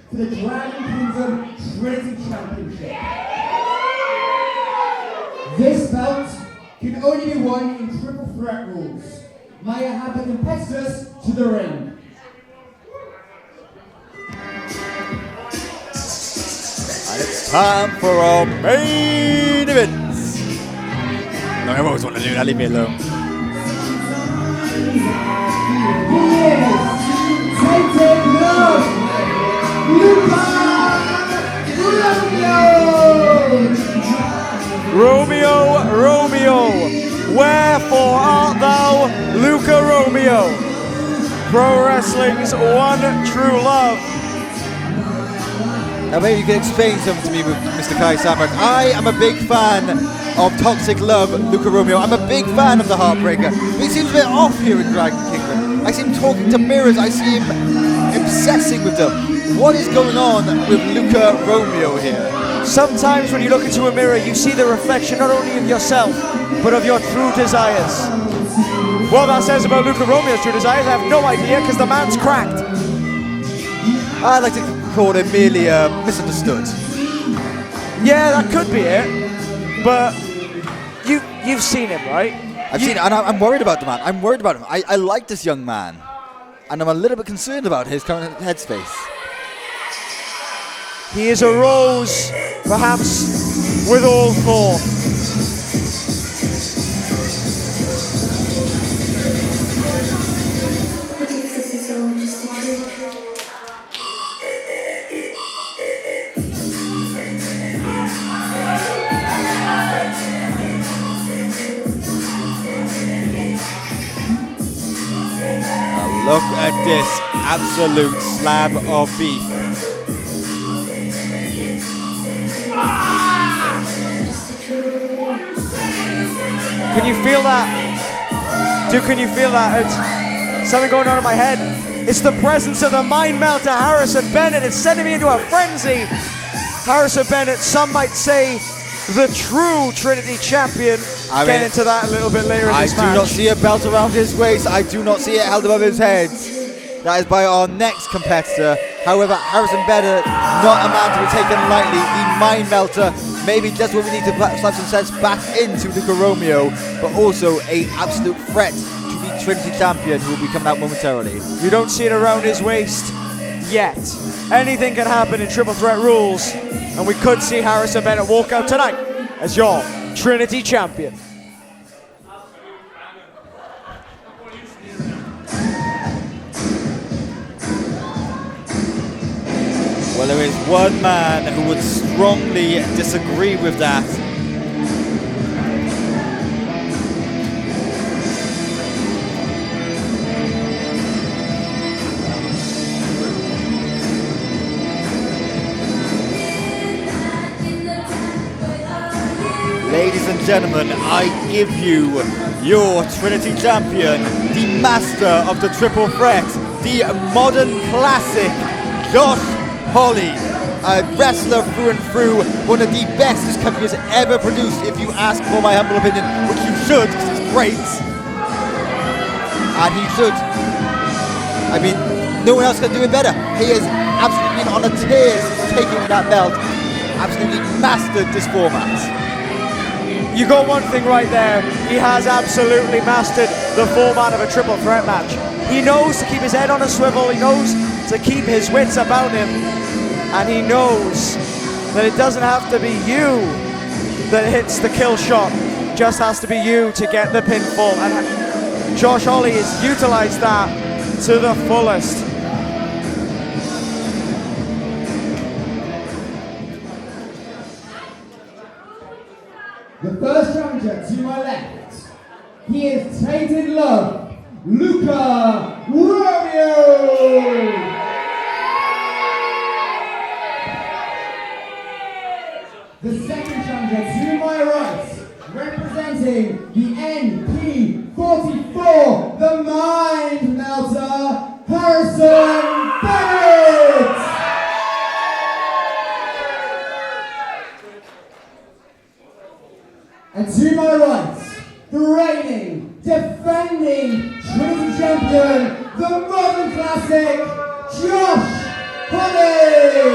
for the Dragon Kingdom Trinity Championship. This belt can only be won in triple threat rules. May I have the competitors to the ring. And it's time for our main event. No, I always want to do that, leave me alone. Romeo, Romeo, wherefore art thou, Luca Romeo? Pro Wrestling's one true love. Now maybe you can explain something to me with Mr. Kai Samrak. I am a big fan of Toxic Love, Luca Romeo. I'm a big fan of the Heartbreaker. But he seems a bit off here in Dragon Kingdom. I see him talking to mirrors. I see him obsessing with them. What is going on with Luca Romeo here? Sometimes when you look into a mirror, you see the reflection not only of yourself, but of your true desires. What that says about Luca Romeo's true desires, I have no idea, because the man's cracked. I like to call him merely misunderstood. Yeah, that could be it. But you've seen him, right? I've seen it, and I'm worried about the man. I'm worried about him. I like this young man, and I'm a little bit concerned about his current headspace. He is a rose, perhaps, with all four. Look at this absolute slab of beef. Can you feel that? Dude, can you feel that? It's something going on in my head. It's the presence of the mind melter, Harrison Bennett. It's sending me into a frenzy. Harrison Bennett, some might say the true Trinity champion. Get into that a little bit later in this match. I do not see a belt around his waist. I do not see it held above his head. That is by our next competitor. However, Harrison Bennett, not a man to be taken lightly. The mind melter, maybe just what we need to slap some sense back into Luca Romeo, but also an absolute threat to the Trinity champion who will be coming out momentarily. You don't see it around his waist yet. Anything can happen in triple threat rules, and we could see Harrison Bennett walk out tonight as your Trinity champion. Well, there is one man who would strongly disagree with that. Ladies and gentlemen, I give you your Trinity champion, the master of the triple threat, the modern classic, Josh Holly, a wrestler through and through, one of the best this country has ever produced, if you ask for my humble opinion, which you should, because he's great. And he should. I mean, no one else can do it better. He has absolutely been on a tear since taking that belt, absolutely mastered this format. You got one thing right there. He has absolutely mastered the format of a triple threat match. He knows to keep his head on a swivel. He knows to keep his wits about him. And he knows that it doesn't have to be you that hits the kill shot. It just has to be you to get the pinfall. And Josh Holly has utilized that to the fullest. The first challenger to my left, he is Tainted Love, Luca Romeo! The second challenger to my right, representing the NP44, the Mind Melter, Harrison Bennett! And to my right, the reigning, defending Trinity champion, the modern classic, Josh Holly!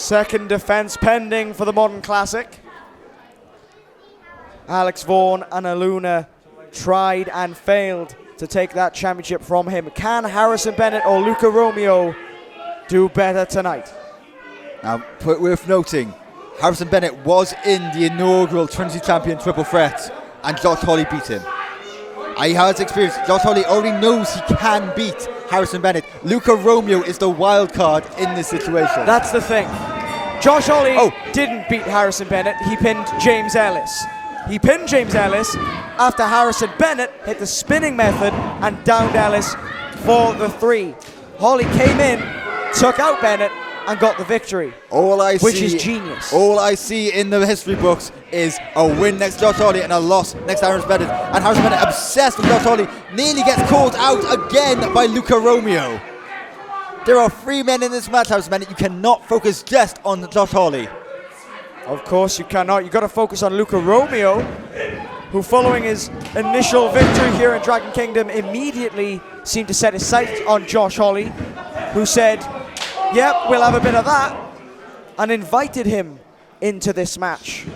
Second defense pending for the Modern Classic. Alex Vaughan and Aluna tried and failed to take that championship from him. Can Harrison Bennett or Luca Romeo do better tonight? Now, worth noting, Harrison Bennett was in the inaugural Trinity Champion Triple Threat, and Josh Hawley beat him. He has experience. Josh Hawley already knows he can beat Harrison Bennett. Luca Romeo is the wild card in this situation. That's the thing. Josh Hawley didn't beat Harrison Bennett. He pinned James Ellis. He pinned James Ellis after Harrison Bennett hit the spinning method and downed Ellis for the 3. Hawley came in, took out Bennett, and got the victory, which is genius. All I see in the history books is a win next to Josh Hawley and a loss next to Harrison Bennett. And Harrison Bennett, obsessed with Josh Hawley, nearly gets caught out again by Luca Romeo. There are 3 men in this match, Harrison Bennett. You cannot focus just on Josh Hawley. Of course you cannot. You've got to focus on Luca Romeo, who following his initial victory here in Dragon Kingdom immediately seemed to set his sights on Josh Hawley, who said, yep, we'll have a bit of that, and invited him into this match.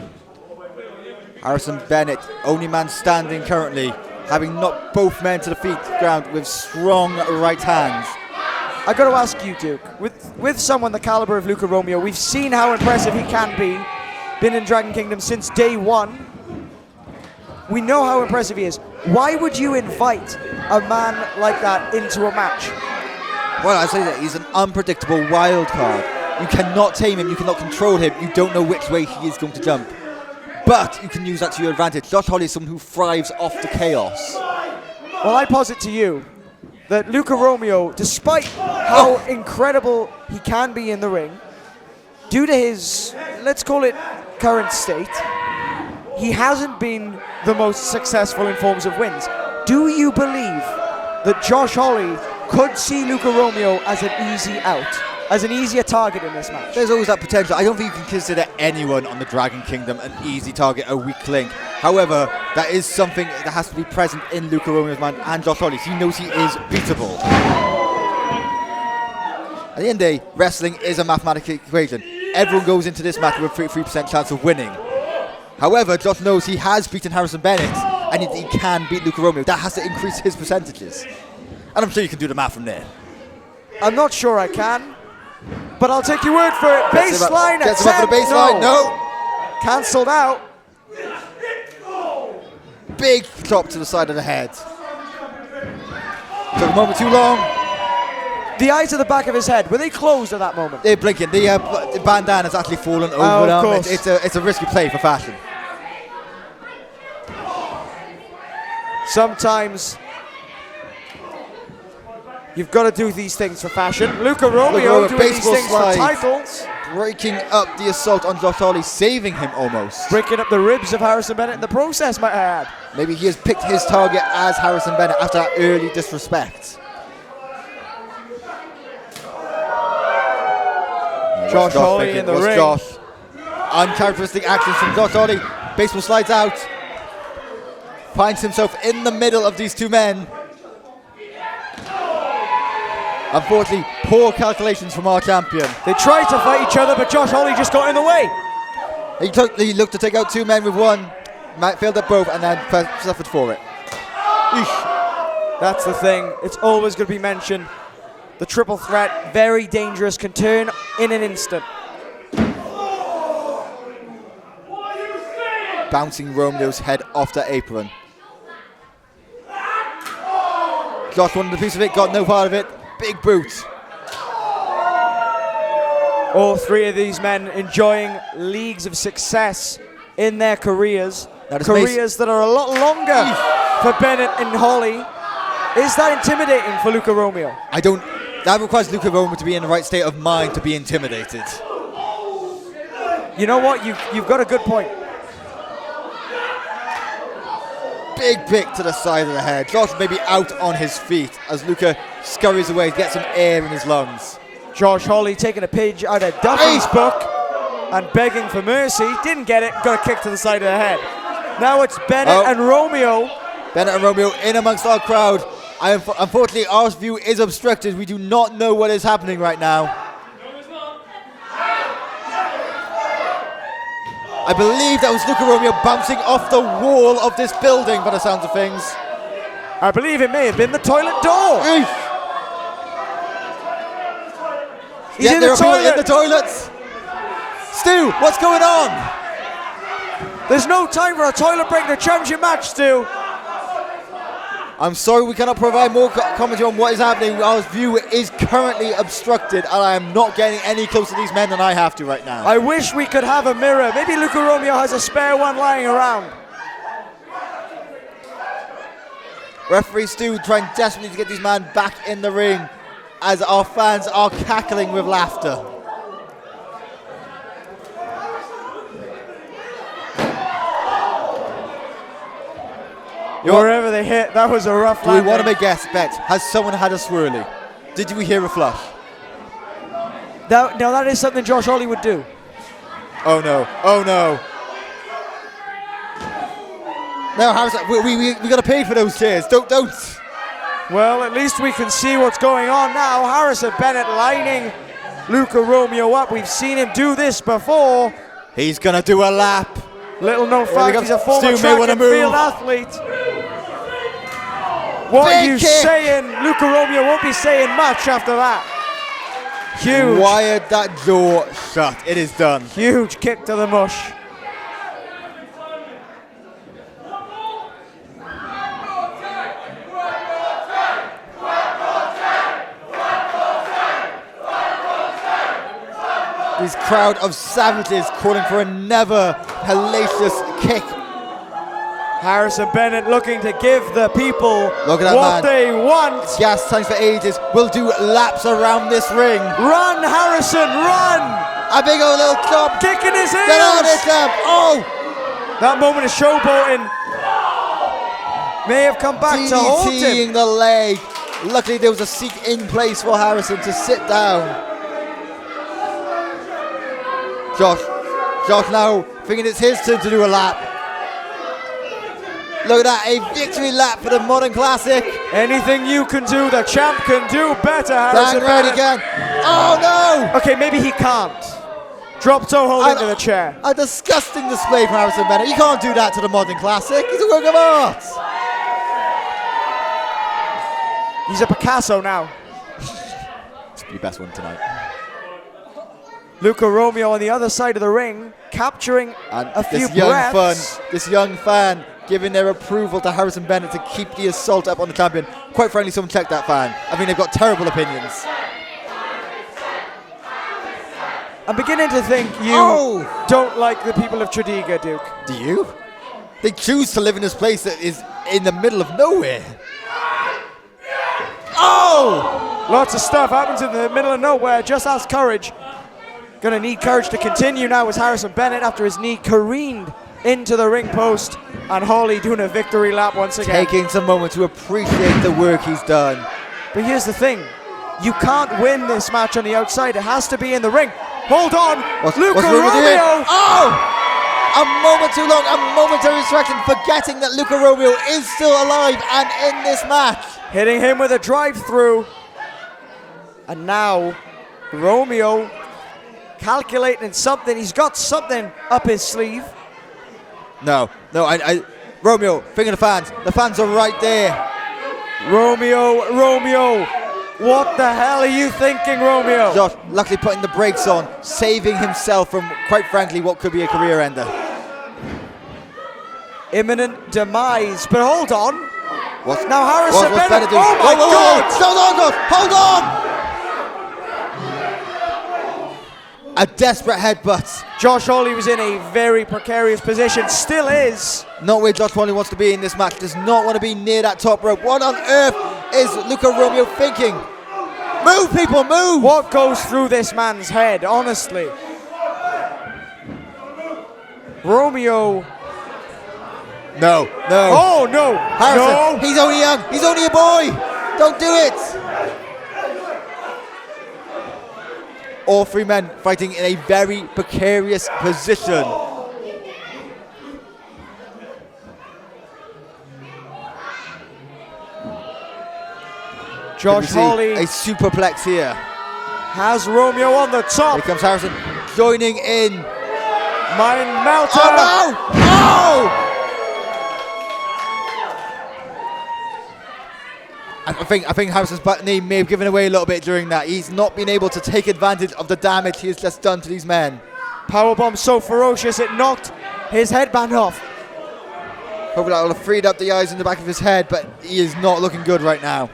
Harrison Bennett, only man standing currently, having knocked both men to the ground with strong right hands. I got to ask you, Duke, with someone the caliber of Luca Romeo, we've seen how impressive he can be, been in Dragon Kingdom since day 1. We know how impressive he is. Why would you invite a man like that into a match? Well, I say that he's an unpredictable wild card. You cannot tame him, you cannot control him, you don't know which way he is going to jump. But you can use that to your advantage. Josh Hawley is someone who thrives off the chaos. Well, I posit to you that Luca Romeo, despite how incredible he can be in the ring, due to his, let's call it, current state, he hasn't been the most successful in forms of wins. Do you believe that Josh Hawley could see Luca Romeo as an easy out, as an easier target in this match? There's always that potential. I don't think you can consider anyone on the Dragon Kingdom an easy target, a weak link. However, that is something that has to be present in Luca Romeo's mind and Josh Hawley. He knows he is beatable. At the end of the day, wrestling is a mathematical equation. Everyone goes into this match with a 33% chance of winning. However, Josh knows he has beaten Harrison Bennett and he can beat Luca Romeo. That has to increase his percentages. And I'm sure you can do the math from there. I'm not sure I can, but I'll take your word for it. Baseline at 10. Gets him up for the baseline. No. Cancelled out. Big chop to the side of the head. Took a moment too long. The eyes at the back of his head, were they closed at that moment? They're blinking. The bandana's actually fallen over of them. Course. It's a risky play for fashion. Sometimes you've got to do these things for fashion. Luca Romeo doing these things for titles. Breaking up the assault on Josh Hawley, saving him almost. Breaking up the ribs of Harrison Bennett in the process, might I add. Maybe he has picked his target as Harrison Bennett after that early disrespect. Josh Hawley in the ring. Josh. Uncharacteristic actions from Josh Hawley. Baseball slides out. Finds himself in the middle of these 2 men. Unfortunately, poor calculations from our champion. They tried to fight each other, but Josh Hawley just got in the way. He looked to take out 2 men with 1. Failed at both and then suffered for it. Eesh. That's the thing. It's always going to be mentioned. The triple threat, very dangerous, can turn in an instant. Bouncing Romeo's head off the apron. Josh wanted a piece of it, got no part of it. Big boot. All 3 of these men enjoying leagues of success in their careers. Careers that are a lot longer for Bennett and Hawley. Is that intimidating for Luca Romeo? That requires Luca Romeo to be in the right state of mind to be intimidated. You know what? You've got a good point. Big pick to the side of the head. Josh may be out on his feet as Luca scurries away to get some air in his lungs. Josh Hawley taking a page out of Duffy's book and begging for mercy. Didn't get it. Got a kick to the side of the head. Now it's Bennett and Romeo. Bennett and Romeo in amongst our crowd. Unfortunately, our view is obstructed. We do not know what is happening right now. I believe that was Luca Romeo bouncing off the wall of this building by the sounds of things. I believe it may have been the toilet door. He's in there the are people in toilet. the toilets. Stu, what's going on? There's no time for a toilet break in the championship match, Stu. I'm sorry we cannot provide more commentary on what is happening. Our view is currently obstructed and I am not getting any closer to these men than I have to right now. I wish we could have a mirror. Maybe Luca Romeo has a spare one lying around. Referee Stu trying desperately to get these men back in the ring as our fans are cackling with laughter. Wherever they hit, that was a rough Do we landing. want to make guess bet? Has someone had a swirly? Did we hear a flush? Now that is something Josh Hawley would do. Oh no, oh no. No, Harrison, we got to pay for those chairs. Don't. Well, at least we can see what's going on now. Harrison Bennett lining Luca Romeo up. We've seen him do this before. He's going to do a lap. Little known fact, he's a former Stu may track wanna and move. field athlete. What are you saying? Luca Romeo won't be saying much after that. Huge. Wired that door shut. It is done. Huge kick to the mush. This crowd of savages calling for another hellacious kick. Harrison Bennett looking to give the people Look at that what man. they want. Gas times for ages. We'll do laps around this ring. Run, Harrison, run! A big old little chop. Kicking his heels. Get on it, Sam. Oh! That moment of showboating may have come back to haunt him. DDTing the leg. Luckily there was a seat in place for Harrison to sit down. Josh now thinking it's his turn to do a lap. Look at that, a victory lap for the Modern Classic. Anything you can do, the champ can do better, Harrison Dang right Bennett. again. Oh no! Okay, maybe he can't. Drop toe hold into the chair. A disgusting display from Harrison Bennett. You can't do that to the Modern Classic. He's a work of art. He's a Picasso now. It's your best one tonight. Luca Romeo on the other side of the ring, capturing And a few this young fan giving their approval to Harrison Bennett to keep the assault up on the champion. Quite frankly, someone check that fan. I mean, they've got terrible opinions. I'm beginning to think you don't like the people of Tredegar, Duke. Do you? They choose to live in this place that is in the middle of nowhere. Oh! Lots of stuff happens in the middle of nowhere. Just ask Courage. Gonna need courage to continue now as Harrison Bennett after his knee careened into the ring post, and Hawley doing a victory lap once again. Taking some moment to appreciate the work he's done. But here's the thing. You can't win this match on the outside. It has to be in the ring. Hold on. Luca Romeo. Oh! A moment too long. A momentary distraction, forgetting that Luca Romeo is still alive and in this match. Hitting him with a drive-through. And now Romeo calculating something. He's got something up his sleeve. No, Romeo, finger the fans. The fans are right there. Romeo. What the hell are you thinking, Romeo? Josh luckily putting the brakes on, saving himself from, quite frankly, what could be a career ender. Imminent demise. But hold on. What's Now Harrison Bennett. Bennett doing? Oh my God! Hold on! A desperate headbutt. Josh Hawley was in a very precarious position. Still is. Not where Josh Hawley wants to be in this match. Does not want to be near that top rope. What on earth is Luca Romeo thinking? Move, people, move! What goes through this man's head, honestly? Romeo. No. Oh, no. Harrison, No. he's only young. He's only a boy. Don't do it. All three men fighting in a very precarious position. Josh Hawley A superplex here. has Romeo on the top. Here comes Harrison joining in. Mind melter. Oh no! Oh! I think Harrison's knee may have given away a little bit during that. He's not been able to take advantage of the damage he has just done to these men. Powerbomb so ferocious it knocked his headband off. Hopefully that will have freed up the eyes in the back of his head, but he is not looking good right now.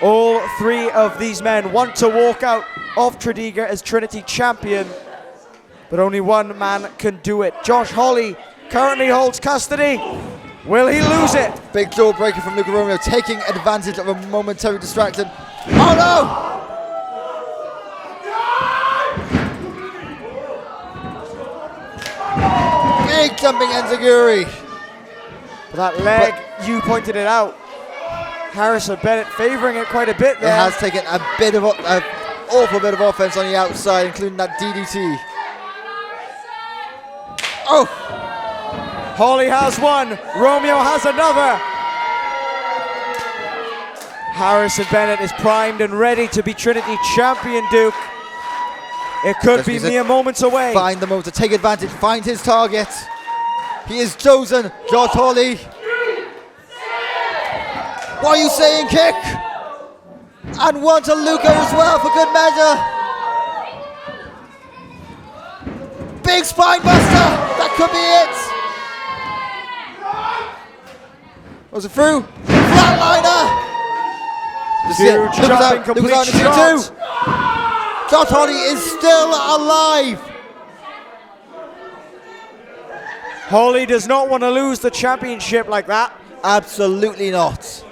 All three of these men want to walk out of Tredegar as Trinity champion, but only one man can do it. Josh Holly currently holds custody. Will he lose it? Big jawbreaker from Luca Romeo, taking advantage of a momentary distraction. Oh no! Big jumping enziguri. That leg, you pointed it out. Harrison Bennett favoring it quite a bit there. It has taken a bit of an awful bit of offense on the outside, including that DDT. Oh! Holly has one, Romeo has another. Harrison Bennett is primed and ready to be Trinity champion, Duke. It could be mere moments away. Find the moment to take advantage, find his target. He is chosen, Josh Holly. What are you saying, kick? And one to Luca as well for good measure. Big spine buster, that could be it. Was it through? Flatliner. Huge jumping complete shot. Josh Holly is still alive. Holly does not want to lose the championship like that. Absolutely not.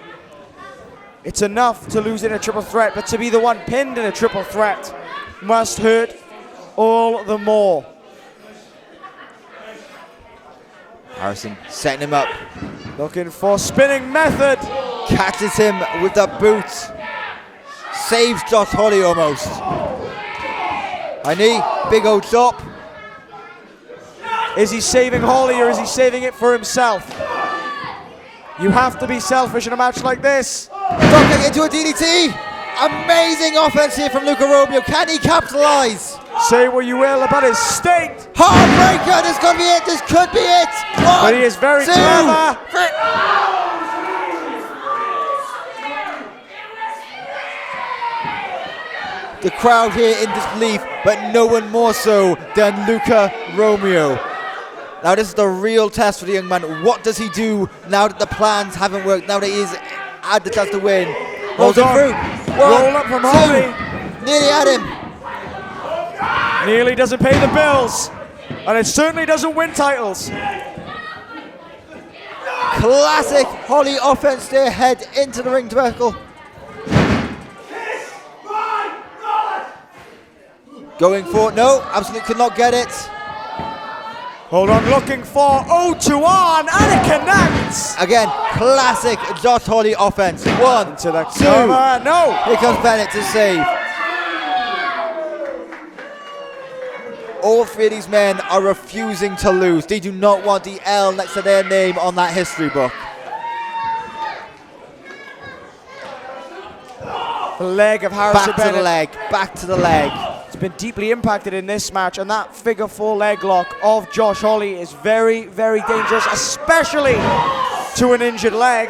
It's enough to lose in a triple threat, but to be the one pinned in a triple threat must hurt all the more. Harrison setting him up. Looking for spinning method. Catches him with the boot. Saves Josh Holly almost. High knee, big old chop. Is he saving Holly or is he saving it for himself? You have to be selfish in a match like this. Ducking into a DDT. Amazing offense here from Luca Romeo. Can he capitalize? Say what you will about his state. Heartbreaker, this could be it. This could be it. One, but he is very two, clever. Three. The crowd here in disbelief, but no one more so than Luca Romeo. Now this is the real test for the young man. What does he do now that the plans haven't worked, now that he's had the chance to win? Rolls it through. Roll up from Holly. Nearly at him. Nearly doesn't pay the bills. And it certainly doesn't win titles. Classic Holly offense there, head into the ring tackle. Going for it, no, absolutely could not get it. Hold on, looking for 0-1, and it connects. Again, classic Josh Holly offense. One, to the two, cover. No. Here comes Bennett to save. All three of these men are refusing to lose. They do not want the L next to their name on that history book. The leg of Harrison Bennett. Back to the leg, back to the leg. It's been deeply impacted in this match, and that figure four leg lock of Josh Holly is very, very dangerous, especially to an injured leg.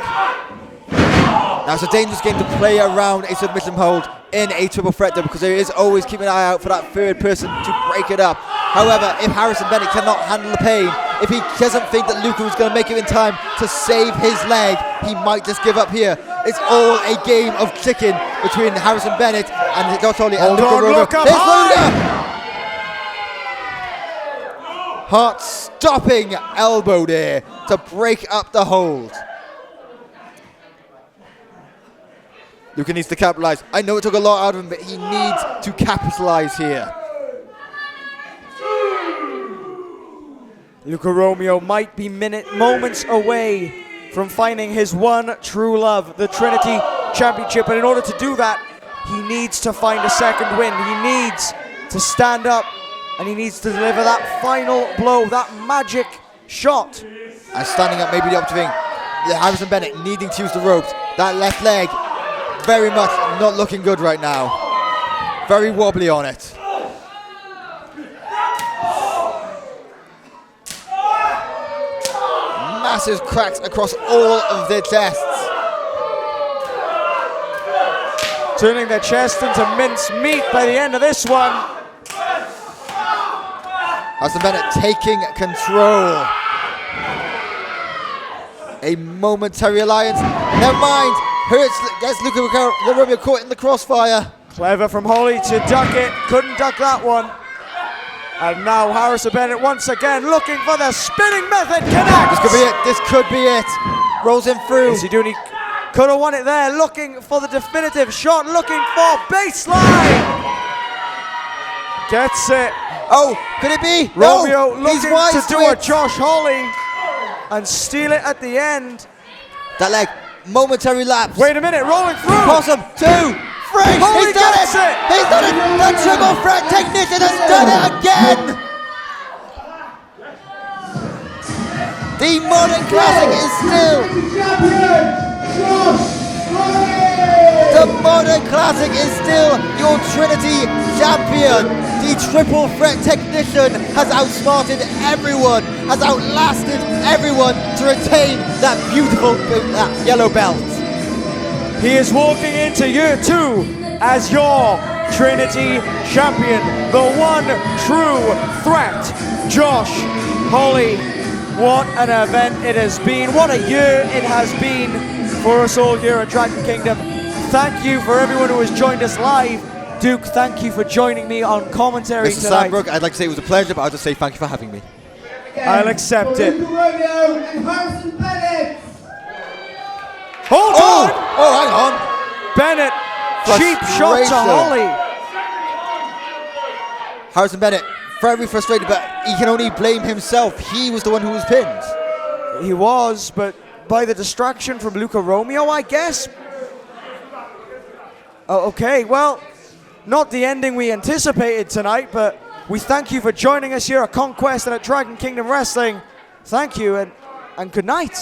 Now it's a dangerous game to play around a submission hold in a triple threat though, because there is always keeping an eye out for that third person to break it up. However, if Harrison Bennett cannot handle the pain, if he doesn't think that Luca is going to make it in time to save his leg, he might just give up here. It's all a game of chicken between Harrison Bennett and Josh Holly and Luca Romeo. Look up There's high. Luca! Heart-stopping elbow there to break up the hold. Luca needs to capitalize. I know it took a lot out of him, but he needs to capitalize here. Luca Romeo might be moments away from finding his one true love, the Trinity Championship. And in order to do that, he needs to find a second win. He needs to stand up, and he needs to deliver that final blow, that magic shot. And standing up may be the opposite thing. Harrison Bennett needing to use the ropes. That left leg, very much not looking good right now. Very wobbly on it. Massive cracks across all of their chests. Turning their chest into mince meat by the end of this one. Harrison Bennett taking control. A momentary alliance. Never mind. Gets Luca Romeo caught in the crossfire. Clever from Holly to duck it. Couldn't duck that one. And now Harrison Bennett once again looking for the spinning method. Connects. This could be it. This could be it. Rolls him through. Is he doing? He could have won it there. Looking for the definitive shot. Looking for baseline. Gets it. Oh, could it be? Romeo no, he's looking wise to do a Josh Holly and steal it at the end. That leg, momentary lapse. Wait a minute, rolling through. Possum, 2, 3. Holly He's done gets it. He's done it. The triple threat technician has done it again. The modern classic is still. The modern classic is still your Trinity champion. The triple threat technician has outsmarted everyone, has outlasted everyone to retain that beautiful yellow belt. He is walking into year 2 as your Trinity champion, the one true threat, Josh Holly. What an event it has been. What a year it has been for us all here at Dragon Kingdom. Thank you for everyone who has joined us live. Duke, thank you for joining me on commentary Mr. tonight. Sandbrook, I'd like to say it was a pleasure, but I'll just say thank you for having me. I'll accept it. Luca Romeo and Harrison Bennett. Hold on! Oh, hang on. Bennett, cheap shot to Frustration. Holly. Harrison Bennett, very frustrated, but he can only blame himself. He was the one who was pinned. He was, but by the distraction from Luca Romeo, I guess. Oh, okay, well, not the ending we anticipated tonight, but we thank you for joining us here at Conquest and at Dragon Kingdom Wrestling. Thank you, and good night.